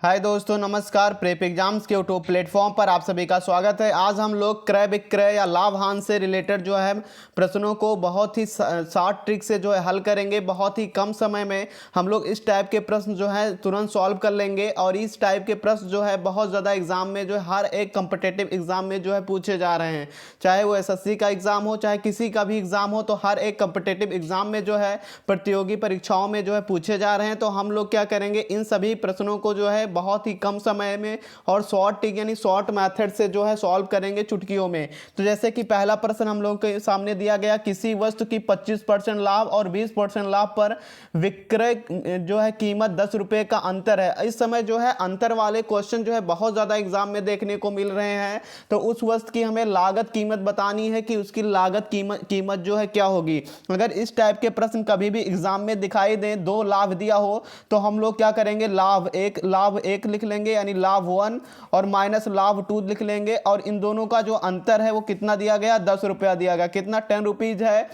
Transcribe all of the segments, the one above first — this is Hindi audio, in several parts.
हाय दोस्तों, नमस्कार। प्रेप एग्जाम्स के यूट्यूब प्लेटफॉर्म पर आप सभी का स्वागत है। आज हम लोग क्रय विक्रय या लाभांश से रिलेटेड जो है प्रश्नों को बहुत ही शॉर्ट ट्रिक से जो है हल करेंगे। बहुत ही कम समय में हम लोग इस टाइप के प्रश्न जो है तुरंत सॉल्व कर लेंगे। और इस टाइप के प्रश्न जो है बहुत ज़्यादा एग्जाम में जो है हर एक कम्पिटेटिव एग्जाम में जो है पूछे जा रहे हैं। चाहे वो एसएससी का एग्जाम हो, चाहे किसी का भी एग्जाम हो, तो हर एक कम्पिटेटिव एग्जाम में जो है प्रतियोगी परीक्षाओं में जो है पूछे जा रहे हैं। तो हम लोग क्या करेंगे, इन सभी प्रश्नों को जो है बहुत ही कम समय में और शॉर्ट ट्रिक यानी शॉर्ट मेथड से जो है सॉल्व करेंगे चुटकियों में। तो जैसे कि पहला प्रश्न हम लोग के सामने दिया गया, किसी वस्तु की 25% लाभ और 20% लाभ पर विक्रय जो है कीमत 10 रुपए का अंतर है। इस समय जो है अंतर वाले क्वेश्चन जो है बहुत ज्यादा एग्जाम में देखने को मिल रहे हैं। तो उस वस्तु की हमें लागत कीमत बतानी है कि उसकी लागत कीमत जो है क्या होगी। अगर इस टाइप के प्रश्न कभी भी एग्जाम में दिखाई दें, दो लाभ दिया हो, तो हम लोग क्या करेंगे, लाभ एक लिख लेंगे यानी लाभ 1 और माइनस लाभ 2 लिख लेंगे। और इन दोनों का जो अंतर है वो कितना दिया गया, 10 रुपया दिया गया। कितना, 10 रुपीज है।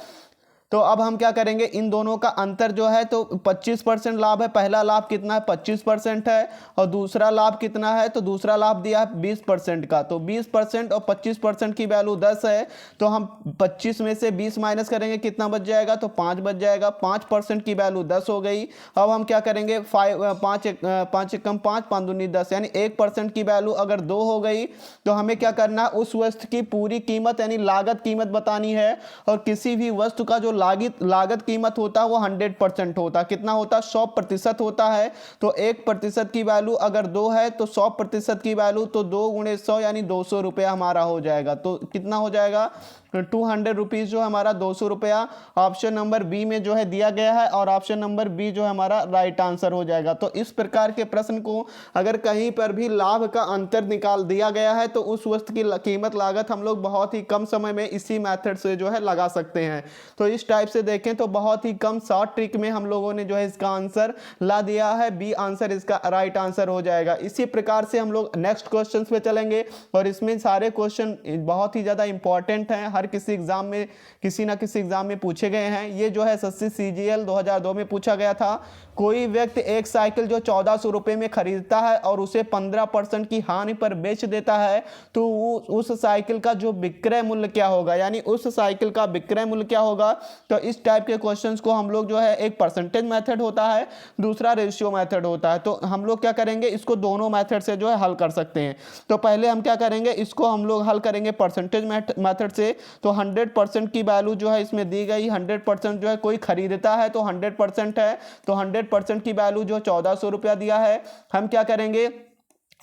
तो अब हम क्या करेंगे, इन दोनों का अंतर जो है, तो 25% लाभ है। पहला लाभ कितना है, 25% है। और दूसरा लाभ कितना है, तो दूसरा लाभ दिया है 20% का। तो 20% और 25% की वैल्यू 10 है। तो हम 25 में से 20 माइनस करेंगे, कितना बच जाएगा, तो 5 बच जाएगा। 5% की वैल्यू 10 हो गई। अब हम क्या करेंगे, 5 एकम 5, 5 दूनी 10, यानी 1% की वैल्यू अगर 2 हो गई, तो हमें क्या करना है, उस वस्तु की पूरी कीमत यानी लागत कीमत बतानी है। और किसी भी वस्तु का जो लागत कीमत होता है वो 100% होता है। कितना होता है, 100% होता है। तो 1% की वैल्यू अगर 2 है, तो 100% की वैल्यू तो 2 गुणे 100 यानी 200 रुपया हमारा हो जाएगा। तो कितना हो जाएगा, 200 रुपीज जो हमारा 200 रुपया ऑप्शन नंबर बी में जो है दिया गया है। और ऑप्शन नंबर बी जो है हमारा राइट आंसर हो जाएगा। तो इस प्रकार के प्रश्न को अगर कहीं पर भी लाभ का अंतर निकाल दिया गया है, तो उस वस्तु की कीमत लागत हम लोग बहुत ही कम समय में इसी मेथड से जो है लगा सकते हैं। तो इस टाइप से देखें तो बहुत ही कम शॉर्ट ट्रिक में हम लोगों ने जो है इसका आंसर ला दिया है। बी आंसर इसका राइट आंसर हो जाएगा। इसी प्रकार से हम लोग नेक्स्ट क्वेश्चन पे चलेंगे। और इसमें सारे क्वेश्चन बहुत ही ज्यादा इंपॉर्टेंट हैं, हर किसी एग्जाम में किसी ना किसी एग्जाम में पूछे गए हैं। ये जो है एसएससी सीजीएल 2002 में पूछा गया था। कोई व्यक्ति एक साइकिल जो 1400 रुपए में खरीदता है और उसे 15% की हानि पर बेच देता है, तो उस साइकिल का जो विक्रय मूल्य क्या होगा, यानी उस साइकिल का विक्रय मूल्य क्या होगा। तो इस टाइप के क्वेश्चंस को हम लोग जो है, एक परसेंटेज मेथड होता है, दूसरा रेशियो मेथड होता है। तो हम लोग क्या करेंगे, इसको दोनों मेथड से जो है हल कर सकते हैं। तो पहले हम क्या करेंगे, इसको हम लोग हल करेंगे परसेंटेज मेथड से। तो 100% की वैल्यू जो है इसमें दी गई, 100% जो है कोई खरीदता है तो 100% है। तो 100% की वैल्यू जो 1400 रुपया दिया है, हम क्या करेंगे,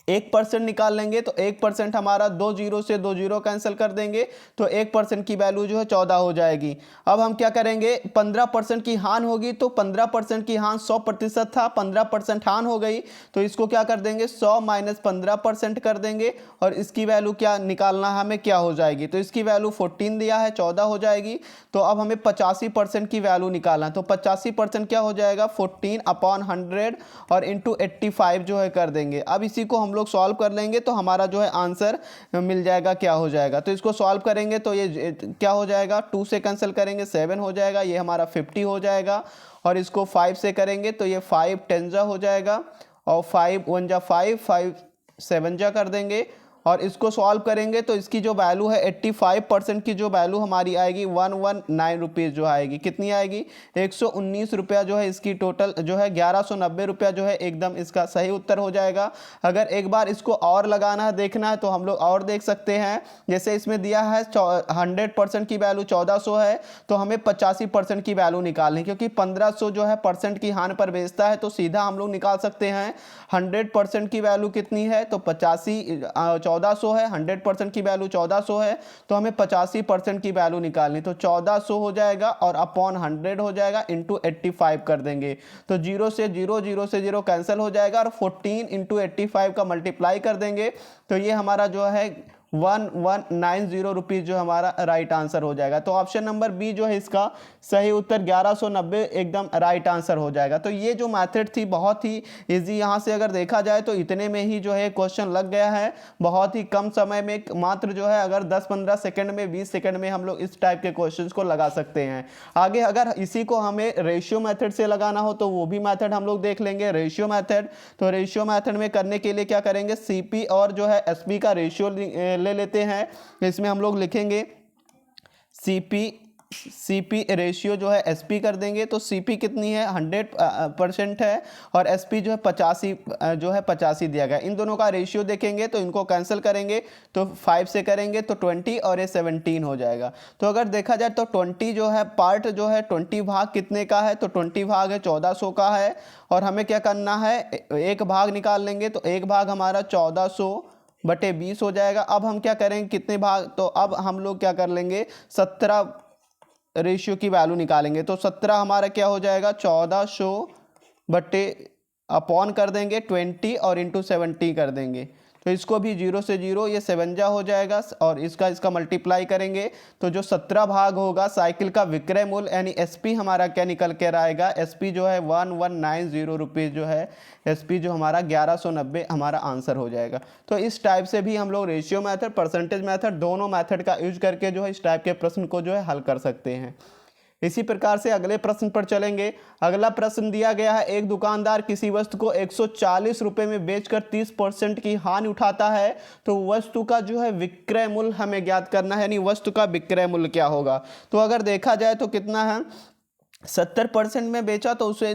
1% निकाल लेंगे। तो 1% हमारा 2 जीरो से 2 जीरो कैंसिल कर देंगे, तो 1% की वैल्यू जो है 14 हो जाएगी। अब हम क्या करेंगे, 15% की हान होगी, तो 15% की हान 100% था, 15% हान हो गई, तो इसको क्या कर देंगे, 100 माइनस 15% कर देंगे। और इसकी वैल्यू क्या निकालना है हमें, क्या हो जाएगी, तो इसकी वैल्यू 14 दिया है, 14 हो जाएगी। तो अब हमें 85% की वैल्यू निकालना है। तो 85% क्या हो जाएगा, 14/100 और इंटू 85 जो है कर देंगे। अब इसी को हम लोग सॉल्व कर लेंगे, तो हमारा जो है आंसर मिल जाएगा, क्या हो जाएगा। तो इसको सॉल्व करेंगे तो ये क्या हो जाएगा, 2 से कैंसिल करेंगे 7 हो जाएगा, ये हमारा 50 हो जाएगा। और इसको 5 से करेंगे तो ये 5 10 जा हो जाएगा, और 5 1 जा 5, 5 7 जा कर देंगे। और इसको सॉल्व करेंगे तो इसकी जो वैल्यू है 85% की जो वैल्यू हमारी आएगी 119 रुपीज़ जो आएगी। कितनी आएगी, 119 रुपया जो है इसकी टोटल जो है 1190 रुपया जो है एकदम इसका सही उत्तर हो जाएगा। अगर एक बार इसको और लगाना है, देखना है, तो हम लोग और देख सकते हैं। जैसे इसमें दिया है 100% की वैल्यू 1400 है, तो हमें 85% की वैल्यू निकालनी, क्योंकि 1500 जो है परसेंट की हानि पर बेचता है, तो सीधा हम लोग निकाल सकते हैं 100% की वैल्यू कितनी है, तो 1400 है। 100% की वैल्यू 1400 है, तो हमें 85% की वैल्यू निकालनी। तो 1400 हो जाएगा और अपॉन 100 हो जाएगा, इंटू 85 कर देंगे। तो 0 से 0, 0 से 0 कैंसिल हो जाएगा, और 14 इंटू 85 का मल्टीप्लाई कर देंगे। तो ये हमारा जो है 1190 रुपीज़ जो हमारा राइट आंसर हो जाएगा। तो ऑप्शन नंबर बी जो है इसका सही उत्तर 1190 एकदम राइट आंसर हो जाएगा। तो ये जो मेथड थी बहुत ही इजी, यहाँ से अगर देखा जाए तो इतने में ही जो है क्वेश्चन लग गया है, बहुत ही कम समय में, मात्र जो है अगर 10-15 सेकंड में, 20 सेकंड में हम लोग इस टाइप के क्वेश्चंस को लगा सकते हैं। आगे अगर इसी को हमें रेशियो मेथड से लगाना हो तो वो भी मेथड हम लोग देख लेंगे, रेशियो मेथड। तो रेशियो मेथड में करने के लिए क्या करेंगे, सीपी और जो है एसपी का रेशियो ले लेते हैं। इसमें हम लोग लिखेंगे सीपी रेशियो जो है एसपी कर देंगे। तो सीपी कितनी है, 100% है, और एसपी जो है 85 दिया गया। इन दोनों का रेशियो देखेंगे तो इनको कैंसिल करेंगे तो 5 से करेंगे तो 20 और ये 17 हो जाएगा। तो अगर देखा जाए तो 20 जो है पार्ट जो है 20 भाग कितने का है, तो 20 भाग है 1400 का है, और हमें क्या करना है, एक भाग निकाल लेंगे तो एक भाग हमारा 1400/20 हो जाएगा। अब हम क्या करेंगे, कितने भाग, तो अब हम लोग क्या कर लेंगे, 17 रेशियो की वैल्यू निकालेंगे। तो 17 हमारा क्या हो जाएगा, 1400/अपॉन कर देंगे 20 और इंटू 70 कर देंगे। तो इसको भी 0 से 0, ये 7 हो जाएगा, और इसका मल्टीप्लाई करेंगे तो जो 17 भाग होगा साइकिल का विक्रय मूल्य यानी एसपी हमारा क्या निकल कर आएगा, एसपी जो है 1190 रुपीज़ जो है एसपी जो हमारा 1190 हमारा आंसर हो जाएगा। तो इस टाइप से भी हम लोग रेशियो मेथड, परसेंटेज मेथड, दोनों मेथड का यूज करके जो है इस टाइप के प्रश्न को जो है हल कर सकते हैं। इसी प्रकार से अगले प्रश्न पर चलेंगे। अगला प्रश्न दिया गया है, एक दुकानदार किसी वस्तु को 140 रुपये में बेचकर 30% की हानि उठाता है, तो वस्तु का जो है विक्रय मूल्य हमें ज्ञात करना है, यानी वस्तु का विक्रय मूल्य क्या होगा। तो अगर देखा जाए तो कितना है, 70% में बेचा तो उसे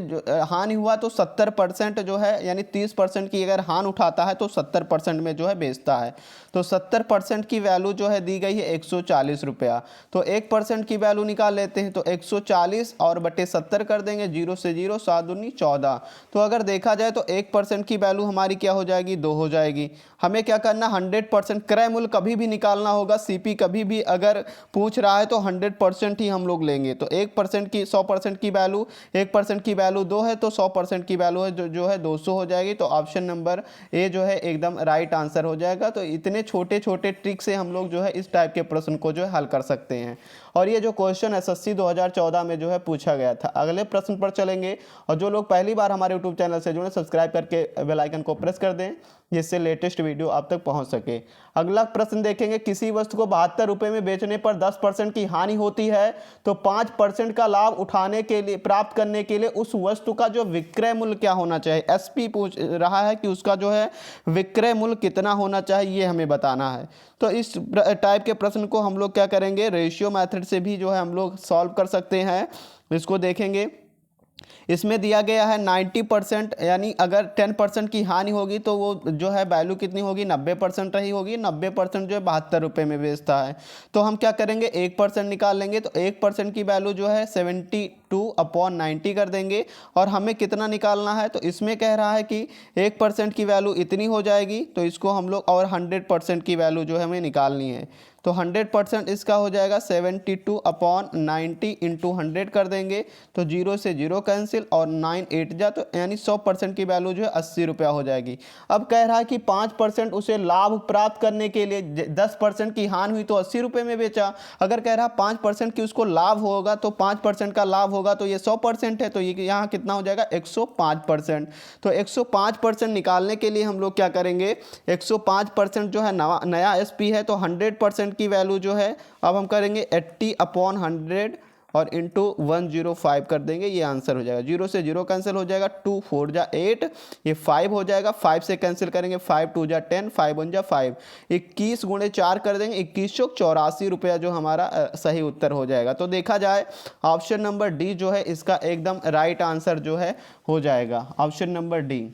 हानि हुआ, तो 70% जो है यानी 30% की अगर हानि उठाता है तो 70% में जो है बेचता है। तो 70% की वैल्यू जो है दी गई है 140 रुपया। तो 1% की वैल्यू निकाल लेते हैं, तो 140 और बटे 70 कर देंगे, 0 से 0, 7 दूनी 14। तो अगर देखा जाए तो 1% की वैल्यू हमारी क्या हो जाएगी, 2 हो जाएगी। हमें क्या करना, 100% क्रय मूल्य कभी भी निकालना होगा। सीपी कभी भी अगर पूछ रहा है तो 100% ही हम लोग लेंगे। तो 1% की 100% की वैल्यू, 1% की वैल्यू 2 है, तो 100% की वैल्यू है जो है 200 हो जाएगी। तो ऑप्शन नंबर ए जो है एकदम राइट आंसर हो जाएगा। तो इतने छोटे छोटे ट्रिक से हम लोग जो है इस टाइप के प्रश्न को जो है हल कर सकते हैं। और ये जो क्वेश्चन एसएससी 2014 में जो है पूछा गया था। अगले प्रश्न पर चलेंगे, और जो लोग पहली बार हमारे यूट्यूब चैनल से जुड़े, सब्सक्राइब करके बेल आइकन को प्रेस कर दें जिससे लेटेस्ट वीडियो आप तक पहुंच सके। अगला प्रश्न देखेंगे, किसी वस्तु को 72 रुपये में बेचने पर 10% की हानि होती है, तो 5% का लाभ उठाने के लिए, प्राप्त करने के लिए उस वस्तु का जो विक्रय मूल्य क्या होना चाहिए। एसपी पूछ रहा है कि उसका जो है विक्रय मूल्य कितना होना चाहिए, ये हमें बताना है। तो इस टाइप के प्रश्न को हम लोग क्या करेंगे, रेशियो मेथड से भी जो है हम लोग सॉल्व कर सकते हैं। इसको देखेंगे, इसमें दिया गया है 90%, यानी अगर 10% की हानि होगी तो वो जो है वैल्यू कितनी होगी, 90% रही होगी। 90% जो है 72 रुपये में बेचता है। तो हम क्या करेंगे, 1% निकाल लेंगे। तो 1% की वैल्यू जो है 72/90 कर देंगे। और हमें कितना निकालना है, तो इसमें कह रहा है कि 1% की वैल्यू इतनी हो जाएगी, तो इसको हम लोग, और 100% की वैल्यू जो है हमें निकालनी है। तो 100% इसका हो जाएगा 72/90 इंटू 100 कर देंगे, तो 0 से 0 कैंसिल, और 9 8 जा, तो यानी 100% की वैल्यू जो है 80 रुपया हो जाएगी। अब कह रहा है कि 5% उसे लाभ प्राप्त करने के लिए, 10% की हानि हुई तो 80 रुपये में बेचा। अगर कह रहा 5% की उसको लाभ होगा, तो 5% का लाभ होगा तो ये 100% है, तो ये यहाँ कितना हो जाएगा, 105%। तो 105% निकालने के लिए हम लोग क्या करेंगे, 105% जो है नया एसपी है, तो 100% की वैल्यू जो है अब हम करेंगे 80/100 और इंटू 105 कर देंगे, ये आंसर हो जाएगा। 0 से 0 कैंसिल हो जाएगा, 2 4 जा 8, ये 5 हो जाएगा। 5 से कैंसिल करेंगे, 5 2 जा 10, 5 1 जा 5, 21 गुणे 4 कर देंगे, 2184 रुपया जो हमारा सही उत्तर हो जाएगा। तो देखा जाए ऑप्शन नंबर डी जो है इसका एकदम राइट आंसर जो है हो जाएगा, ऑप्शन नंबर डी।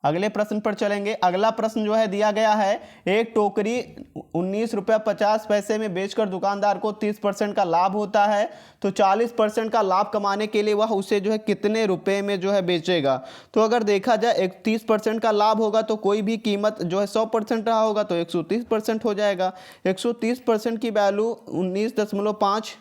अगले प्रश्न पर चलेंगे। अगला प्रश्न जो है दिया गया है, एक टोकरी 19 रुपया 50 पैसे में बेचकर दुकानदार को 30% का लाभ होता है, तो 40% का लाभ कमाने के लिए वह उसे जो है कितने रुपए में जो है बेचेगा। तो अगर देखा जाए 30% का लाभ होगा तो कोई भी कीमत जो है 100% रहा होगा तो 130% हो जाएगा। 130% की वैल्यू 19.5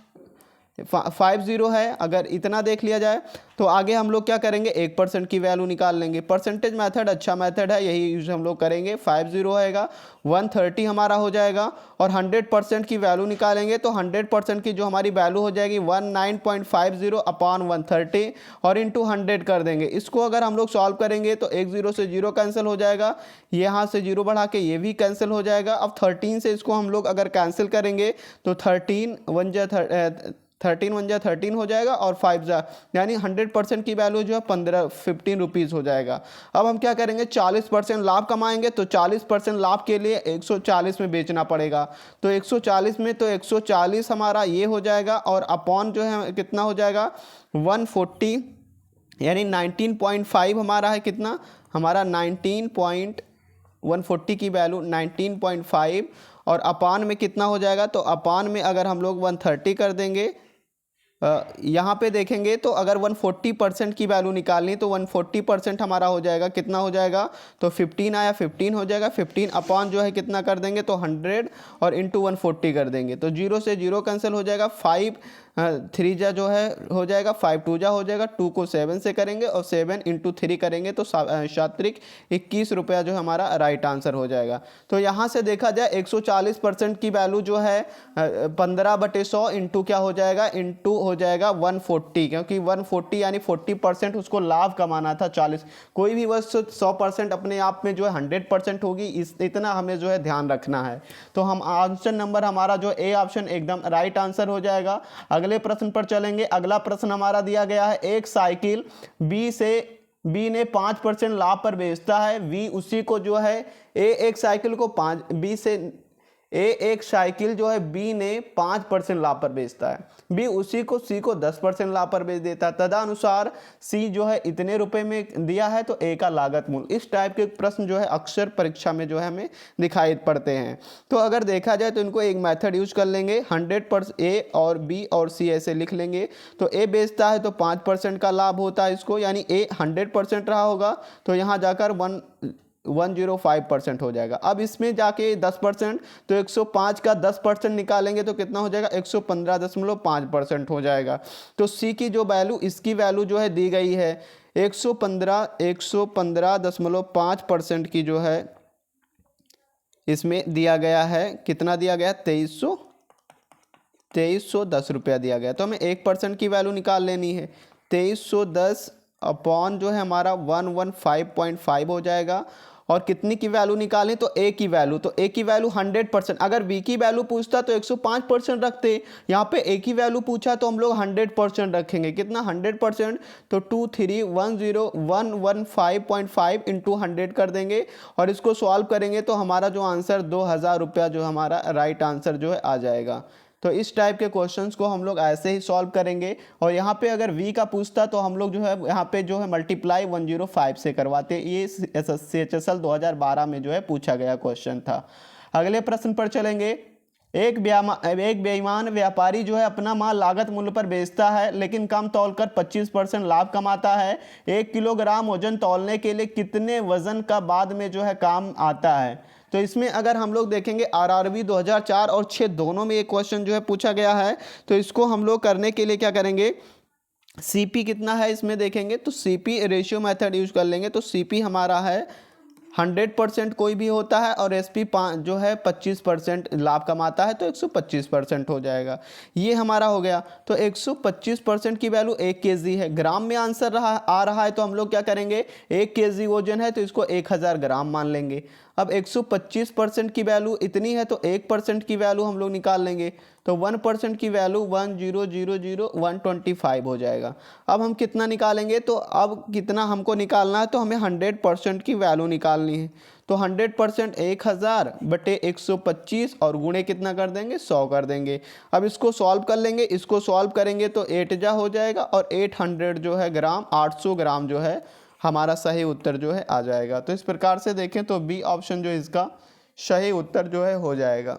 50 है, अगर इतना देख लिया जाए तो आगे हम लोग क्या करेंगे 1% की वैल्यू निकाल लेंगे। परसेंटेज मेथड अच्छा मेथड है, यही यूज हम लोग करेंगे। 50 आएगा, 130 हमारा हो जाएगा और 100% की वैल्यू निकालेंगे तो 100% की जो हमारी वैल्यू हो जाएगी 19.50 अपॉन 130 और इंटू 100 कर देंगे। इसको अगर हम लोग सॉल्व करेंगे तो एक 0 से 0 कैंसिल हो जाएगा, यहाँ से 0 बढ़ा के ये भी कैंसिल हो जाएगा। अब 13 से इसको हम लोग अगर कैंसिल करेंगे तो 13 1 जा 13 हो जाएगा और 5 जा यानी 100% की वैल्यू जो है 15 रुपीज़ हो जाएगा। अब हम क्या करेंगे 40% लाभ कमाएंगे तो 40% लाभ के लिए 140 में बेचना पड़ेगा। तो 140 में तो 140 हमारा ये हो जाएगा और अपॉन जो है कितना हो जाएगा 140 यानी 19.5 हमारा है, कितना हमारा 140 की वैल्यू 19.5 और अपान में कितना हो जाएगा, तो अपान में अगर हम लोग 130 कर देंगे यहाँ पे देखेंगे तो अगर 140% की वैल्यू निकालनी तो 140% हमारा हो जाएगा, कितना हो जाएगा तो 15 आया, 15 हो जाएगा। 15 अपॉन जो है कितना कर देंगे तो 100 और इंटू 140 कर देंगे तो 0 से 0 कैंसिल हो जाएगा। 5 3 जा जो है हो जाएगा, 5 2 जा हो जाएगा, 2 को 7 से करेंगे और 7 इंटू 3 करेंगे तो 7 21 रुपया जो हमारा राइट आंसर हो जाएगा। तो यहाँ से देखा जाए 140% की वैल्यू जो है 15/100 इंटू क्या हो जाएगा, इंटू हो जाएगा 140, क्योंकि 140 यानी 40% उसको लाभ कमाना था। 40 कोई भी वस्तु 100% अपने आप में जो है 100% होगी, इतना हमें जो है ध्यान रखना है। तो हम आंसर नंबर हमारा जो ए ऑप्शन एकदम राइट आंसर हो जाएगा। अगले प्रश्न पर चलेंगे। अगला प्रश्न हमारा दिया गया है, एक साइकिल बी ने 5% लाभ पर बेचता है। वी उसी को जो है एक साइकिल को एक साइकिल जो है बी ने 5% लाभ पर बेचता है। बी उसी को सी को 10% लाभ पर बेच देता है। तदनुसार सी जो है इतने रुपए में दिया है तो ए का लागत मूल्य। इस टाइप के प्रश्न जो है अक्सर परीक्षा में जो है हमें दिखाई पड़ते हैं। तो अगर देखा जाए तो इनको एक मेथड यूज कर लेंगे। 100% ए और बी और सी ऐसे लिख लेंगे। तो ए बेचता है तो 5% का लाभ होता है इसको, यानी ए 100% रहा होगा तो यहाँ जाकर 105% हो जाएगा। अब इसमें जाके 10% तो 105 का 10% निकालेंगे तो कितना हो जाएगा 115.5% हो जाएगा। तो सी की जो वैल्यू, इसकी वैल्यू जो है दी गई है 115.5% की जो है इसमें दिया गया है। कितना दिया गया 2310 रुपया दिया गया। तो हमें 1% की वैल्यू निकाल लेनी है। 2310 अपॉन जो है हमारा 115.5 हो जाएगा। और कितनी की वैल्यू निकालें तो ए की वैल्यू, तो ए की वैल्यू 100%। अगर बी की वैल्यू पूछता तो 105% रखते, यहाँ पे ए की वैल्यू पूछा तो हम लोग 100% रखेंगे। कितना 100%, तो 2310115.5 इंटू 100 कर देंगे और इसको सॉल्व करेंगे तो हमारा जो आंसर 2000 रुपया जो हमारा राइट आंसर जो है आ जाएगा। तो इस टाइप के क्वेश्चंस को हम लोग ऐसे ही सॉल्व करेंगे। और यहाँ पे अगर v का पूछता तो हम लोग जो है यहाँ पे जो है मल्टीप्लाई 105 से करवाते। ये CHSL 2012 में जो है पूछा गया क्वेश्चन था। अगले प्रश्न पर चलेंगे। एक बेईमान व्यापारी जो है अपना माल लागत मूल्य पर बेचता है लेकिन कम तौलकर 25% लाभ कमाता है। 1 किलोग्राम वजन तौलने के लिए कितने वजन का बाद में जो है काम आता है। तो इसमें अगर हम लोग देखेंगे RRB 2004 और 6 दोनों में एक क्वेश्चन जो है पूछा गया है। तो इसको हम लोग करने के लिए क्या करेंगे, CP कितना है इसमें देखेंगे तो CP रेशियो मेथड यूज कर लेंगे। तो CP हमारा है 100% कोई भी होता है और SP जो है 25% लाभ कमाता है तो 125% हो जाएगा। ये हमारा हो गया। तो 125% की वैल्यू 1 kg है। ग्राम में आंसर आ रहा है तो हम लोग क्या करेंगे, 1 kg वजन है तो इसको 1000 ग्राम मान लेंगे। अब 125% की वैल्यू इतनी है तो 1% की वैल्यू हम लोग निकाल लेंगे। तो 1% की वैल्यू 1000125 हो जाएगा। अब हम कितना निकालेंगे, तो अब कितना हमको निकालना है तो हमें 100% की वैल्यू निकालनी है। तो 100% 1000 बटे 125 और गुणे कितना कर देंगे 100 कर देंगे। अब इसको सॉल्व कर लेंगे। इसको सॉल्व करेंगे तो 8 जा हो जाएगा और 800 जो है ग्राम 800 ग्राम जो है हमारा सही उत्तर जो है आ जाएगा। तो इस प्रकार से देखें तो बी ऑप्शन जो इसका सही उत्तर जो है हो जाएगा।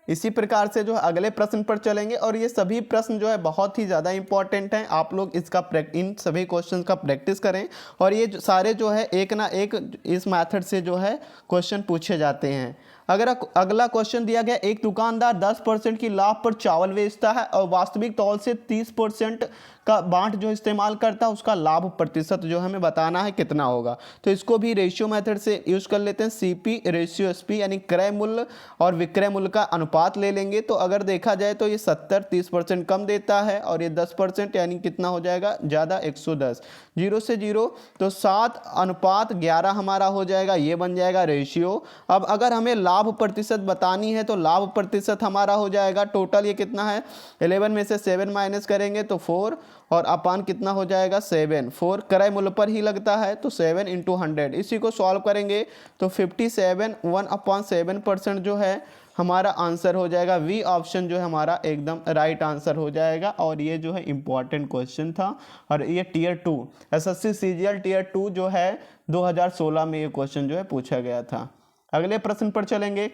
इसी प्रकार से जो है अगले प्रश्न पर चलेंगे और ये सभी प्रश्न जो है बहुत ही ज़्यादा इंपॉर्टेंट हैं। आप लोग इसका इन सभी क्वेश्चन का प्रैक्टिस करें और ये सारे जो है एक ना एक इस मेथड से जो है क्वेश्चन पूछे जाते हैं। अगर अगला क्वेश्चन दिया गया, एक दुकानदार 10% की लाभ पर चावल बेचता है और वास्तविक तौल से 30% का बांट जो इस्तेमाल करता है, उसका लाभ प्रतिशत जो हमें बताना है कितना होगा। तो इसको भी रेशियो मेथड से यूज कर लेते हैं, सीपी रेशियो एसपी, यानी क्रय मूल्य और विक्रय मूल्य का अनुपात ले लेंगे। तो अगर देखा जाए तो ये 70-30% कम देता है और ये 10%, यानी कितना हो जाएगा ज़्यादा, 110। 0 से 0 तो 7:11 हमारा हो जाएगा, ये बन जाएगा रेशियो। अब अगर हमें लाभ प्रतिशत बतानी है तो लाभ प्रतिशत हमारा हो जाएगा टोटल, ये कितना है, 11 में से 7 माइनस करेंगे तो 4 और अपान कितना हो जाएगा, 7। 4 क्रय मूल्य पर ही लगता है तो 7 × 100। इसी को सॉल्व करेंगे तो 57 1/7% जो है हमारा आंसर हो जाएगा। वी ऑप्शन जो है हमारा एकदम राइट आंसर हो जाएगा। और ये जो है इंपॉर्टेंट क्वेश्चन था और ये टियर 2 एसएससी सीजीएल टियर 2 जो है 2016 में ये क्वेश्चन जो है पूछा गया था। अगले प्रश्न पर चलेंगे।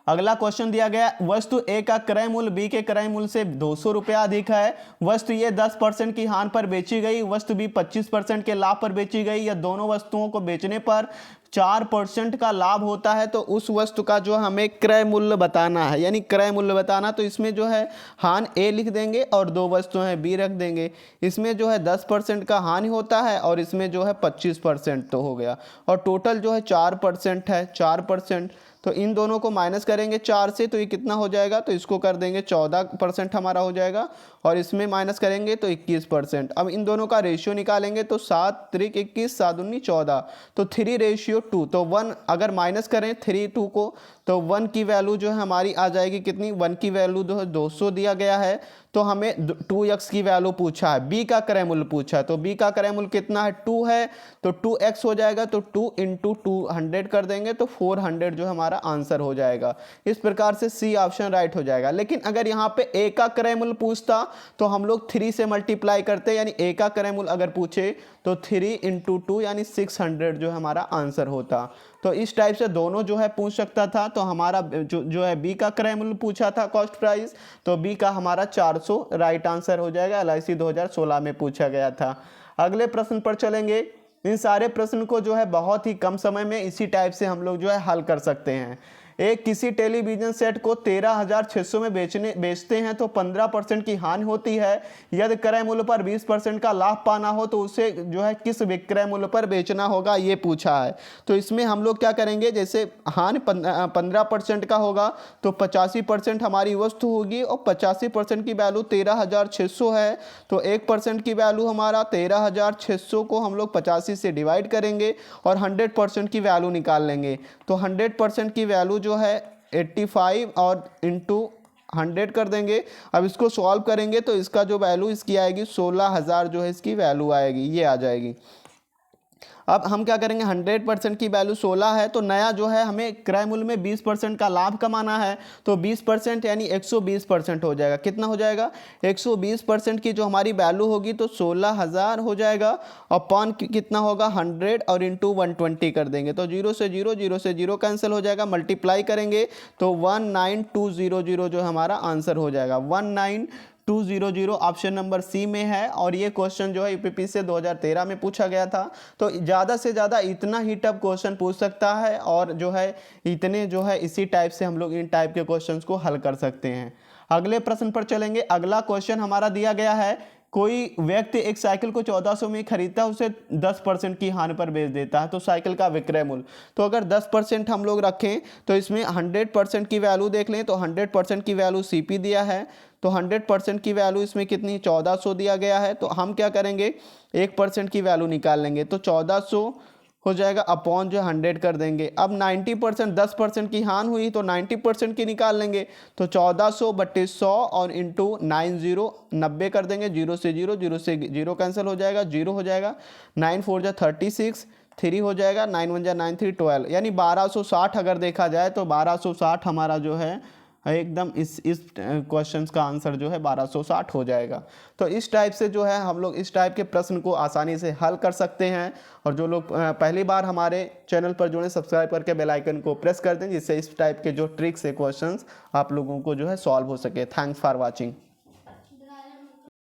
अगला क्वेश्चन दिया गया, वस्तु ए का क्रय मूल्य बी के क्रय मूल्य से 200 रुपया अधिक है। वस्तु ये 10% की हानि पर बेची गई, वस्तु बी 25% के लाभ पर बेची गई, या दोनों वस्तुओं को बेचने पर 4% का लाभ होता है। तो उस वस्तु का जो हमें क्रय मूल्य बताना है, यानी क्रय मूल्य बताना, तो इसमें जो है हानि ए लिख देंगे और दो वस्तुएं बी रख देंगे। इसमें जो है 10% का हानि होता है और इसमें जो है 25% तो हो गया, और टोटल जो है 4% है, 4%। तो इन दोनों को माइनस करेंगे 4 से तो ये कितना हो जाएगा, तो इसको कर देंगे 14% हमारा हो जाएगा, और इसमें माइनस करेंगे तो 21%। अब इन दोनों का रेशियो निकालेंगे तो 7 × 21 7 × 14, तो 3:2। तो 1 अगर माइनस करें 3 2 को तो 1 की वैल्यू जो है हमारी आ जाएगी कितनी, 1 की वैल्यू जो है 200 दिया गया है। तो हमें 2x की वैल्यू पूछा है, b का क्रय मूल्य पूछा है, तो b का क्रय मूल्य कितना है, 2 है, तो 2x हो जाएगा। तो 2 × 200 कर देंगे तो 400 जो हमारा आंसर हो जाएगा। इस प्रकार से सी ऑप्शन राइट हो जाएगा। लेकिन अगर यहाँ पे a का क्रय मूल्य पूछता तो हम लोग 3 से मल्टीप्लाई करते, यानी a का क्रय मूल्य अगर पूछे तो 3 × 2 यानी 600 जो हमारा आंसर होता। तो इस टाइप से दोनों जो है पूछ सकता था। तो हमारा जो है बी का क्रय मूल्य पूछा था कॉस्ट प्राइस, तो बी का हमारा 400 राइट आंसर हो जाएगा। LIC 2016 में पूछा गया था। अगले प्रश्न पर चलेंगे। इन सारे प्रश्न को जो है बहुत ही कम समय में इसी टाइप से हम लोग जो है हल कर सकते हैं। एक किसी टेलीविजन सेट को 13,600 में बेचते हैं तो 15% की हानि होती है। यदि क्रय मूल्य पर 20% का लाभ पाना हो तो उसे जो है किस विक्रय मूल्य पर बेचना होगा, ये पूछा है। तो इसमें हम लोग क्या करेंगे, जैसे हानि 15% का होगा तो 85% हमारी वस्तु होगी और 85% की वैल्यू 13,600 है। तो 1% की वैल्यू हमारा 13,600 को हम लोग 85 से डिवाइड करेंगे और 100% की वैल्यू निकाल लेंगे। तो 100% की वैल्यू जो है 85 और इंटू 100 कर देंगे। अब इसको सॉल्व करेंगे तो इसका जो वैल्यू इसकी आएगी 16,000 जो है इसकी वैल्यू आएगी, ये आ जाएगी। अब हम क्या करेंगे, 100% की वैल्यू 16 है, तो नया जो है हमें क्रय मूल्य में 20% का लाभ कमाना है। तो 20% यानी 120% हो जाएगा। कितना हो जाएगा, 120% की जो हमारी वैल्यू होगी तो 16,000 हो जाएगा। अपॉन कितना होगा 100 और इंटू 120 कर देंगे तो 0 से 0 0 से 0 कैंसिल हो जाएगा। मल्टीप्लाई करेंगे तो 19200 जो हमारा आंसर हो जाएगा। 19200 ऑप्शन नंबर सी में है। और ये क्वेश्चन जो है यूपीपी से 2013 में पूछा गया था। तो ज़्यादा से ज़्यादा इतना ही टफ क्वेश्चन पूछ सकता है और जो है इतने जो है इसी टाइप से हम लोग इन टाइप के क्वेश्चंस को हल कर सकते हैं। अगले प्रश्न पर चलेंगे। अगला क्वेश्चन हमारा दिया गया है, कोई व्यक्ति एक साइकिल को 1400 में खरीदता है, उसे 10% की हानि पर बेच देता है, तो साइकिल का विक्रय मूल्य। तो अगर 10% हम लोग रखें तो इसमें 100% की वैल्यू देख लें तो 100% की वैल्यू सीपी दिया है, तो 100% की वैल्यू इसमें कितनी 1400 दिया गया है। तो हम क्या करेंगे 1% की वैल्यू निकाल लेंगे तो 1400 हो जाएगा अपॉन जो 100 कर देंगे। अब 90% 10% की हानि हुई तो 90% की निकाल लेंगे तो 1400 बटे 100 और इंटू 90 कर देंगे। 0 से 0 0 से 0 कैंसिल हो जाएगा, 0 हो जाएगा। 9 4 जा 36, 3 हो जाएगा, 9 1 जा 9 3 12, यानी 1260 अगर देखा जाए तो 1260 हमारा जो है एकदम इस क्वेश्चंस का आंसर जो है 1260 हो जाएगा। तो इस टाइप से जो है हम लोग इस टाइप के प्रश्न को आसानी से हल कर सकते हैं। और जो लोग पहली बार हमारे चैनल पर जुड़े, सब्सक्राइब करके बेल आइकन को प्रेस कर दें, जिससे इस टाइप के जो ट्रिक्स है क्वेश्चंस आप लोगों को जो है सॉल्व हो सके। Thanks for watching.